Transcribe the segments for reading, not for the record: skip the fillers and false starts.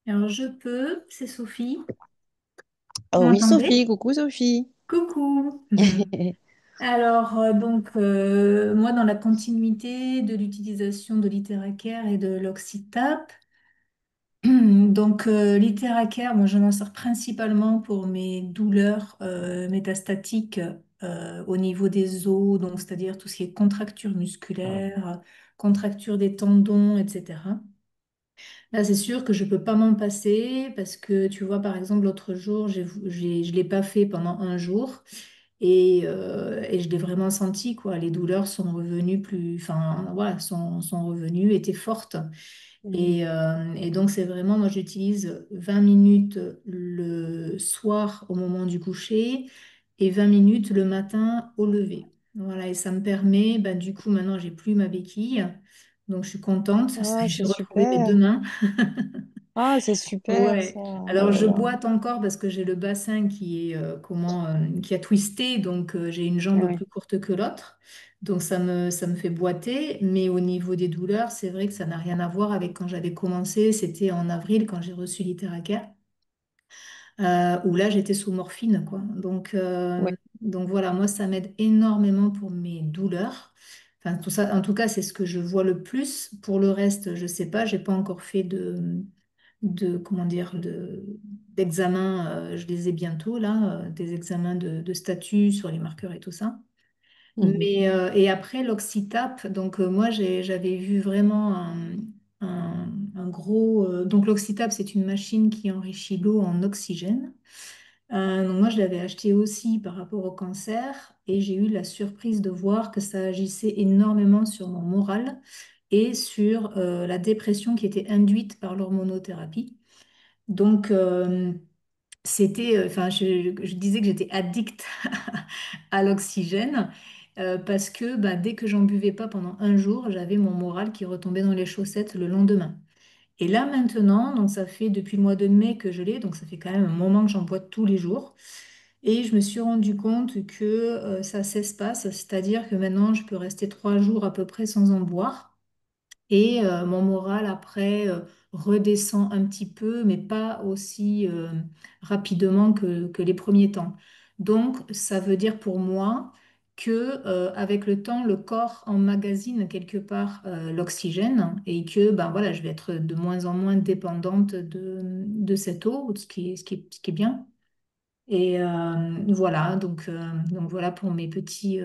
Alors, je peux, c'est Sophie. Vous Oh oui, m'entendez? Sophie, coucou Sophie. Coucou. Alors, moi, dans la continuité de l'utilisation de l'Itéracare et de l'Oxytap, l'Itéracare, moi, je m'en sers principalement pour mes douleurs métastatiques au niveau des os, donc c'est-à-dire tout ce qui est contracture musculaire, contracture des tendons, etc. Là, c'est sûr que je peux pas m'en passer parce que tu vois, par exemple, l'autre jour, je l'ai pas fait pendant un jour et je l'ai vraiment senti, quoi. Les douleurs sont revenues enfin, voilà, sont revenues, étaient fortes. Mhm. Et donc, c'est vraiment, moi, j'utilise 20 minutes le soir au moment du coucher et 20 minutes le matin au lever. Voilà, et ça me permet, ben, du coup, maintenant, j'ai plus ma béquille. Donc, je suis contente. Ah, J'ai c'est retrouvé mes deux super. mains. Ah, c'est super Ouais. ça. Oh Alors là je là. boite encore parce que j'ai le bassin qui a twisté, donc j'ai une jambe Ouais. plus courte que l'autre. Donc ça me fait boiter, mais au niveau des douleurs, c'est vrai que ça n'a rien à voir avec quand j'avais commencé, c'était en avril quand j'ai reçu l'Iteracar, où là j'étais sous morphine, quoi. Ouais. Donc voilà, moi ça m'aide énormément pour mes douleurs. Enfin, tout ça, en tout cas, c'est ce que je vois le plus. Pour le reste, je sais pas, j'ai pas encore fait comment dire, d'examens, je les ai bientôt là, des examens de statut sur les marqueurs et tout ça. Mhm. Et après l'Oxytap, moi j'avais vu vraiment un gros. Donc l'Oxytap, c'est une machine qui enrichit l'eau en oxygène. Donc moi je l'avais acheté aussi par rapport au cancer et j'ai eu la surprise de voir que ça agissait énormément sur mon moral et sur la dépression qui était induite par l'hormonothérapie. Donc, enfin, je disais que j'étais addict à l'oxygène parce que bah, dès que j'en buvais pas pendant un jour, j'avais mon moral qui retombait dans les chaussettes le lendemain. Et là maintenant, donc ça fait depuis le mois de mai que je l'ai, donc ça fait quand même un moment que j'en bois tous les jours. Et je me suis rendu compte que ça s'espace, c'est-à-dire que maintenant je peux rester 3 jours à peu près sans en boire. Et mon moral après redescend un petit peu, mais pas aussi rapidement que les premiers temps. Donc, ça veut dire pour moi que avec le temps, le corps emmagasine quelque part l'oxygène et que ben voilà, je vais être de moins en moins dépendante de cette eau, ce qui est bien. Et voilà, donc voilà pour mes petites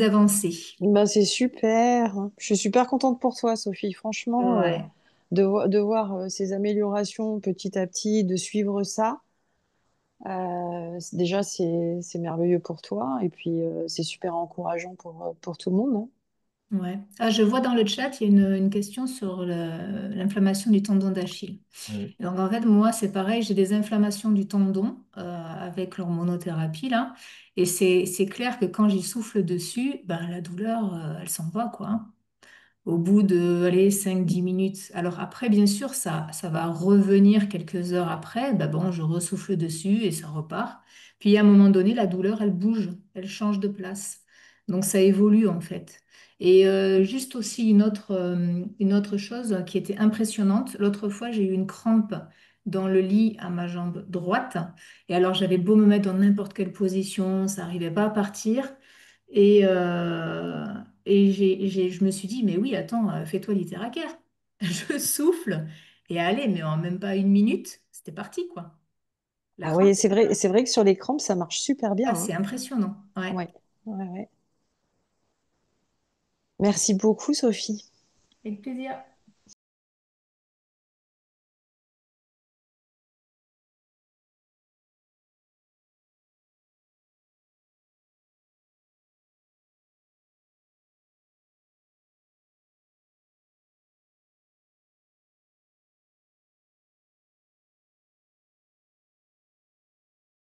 avancées. Bah, c'est super. Je suis super contente pour toi, Sophie. Franchement, Ouais. de voir ces améliorations petit à petit, de suivre ça, déjà, c'est merveilleux pour toi. Et puis, c'est super encourageant pour tout le monde, hein. Ouais. Ah, je vois dans le chat, il y a une question sur l'inflammation du tendon d'Achille. Donc en fait, moi, c'est pareil, j'ai des inflammations du tendon avec l'hormonothérapie là. Et c'est clair que quand j'y souffle dessus, ben, la douleur, elle s'en va, quoi, hein, au bout de allez, 5-10 minutes. Alors après, bien sûr, ça va revenir quelques heures après. Ben bon, je ressouffle dessus et ça repart. Puis à un moment donné, la douleur, elle bouge, elle change de place. Donc ça évolue en fait. Et juste aussi une autre chose qui était impressionnante. L'autre fois, j'ai eu une crampe dans le lit à ma jambe droite. Et alors j'avais beau me mettre dans n'importe quelle position, ça n'arrivait pas à partir. Et, je me suis dit, mais oui, attends, fais-toi l'Iteracar. Je souffle et allez, mais en même pas une minute, c'était parti, quoi. La Ah crampe oui, était c'est partie. vrai que sur les crampes, ça marche super bien, Ah, hein. c'est impressionnant. Ouais, Ouais, ouais, ouais. Merci beaucoup, Sophie. avec plaisir.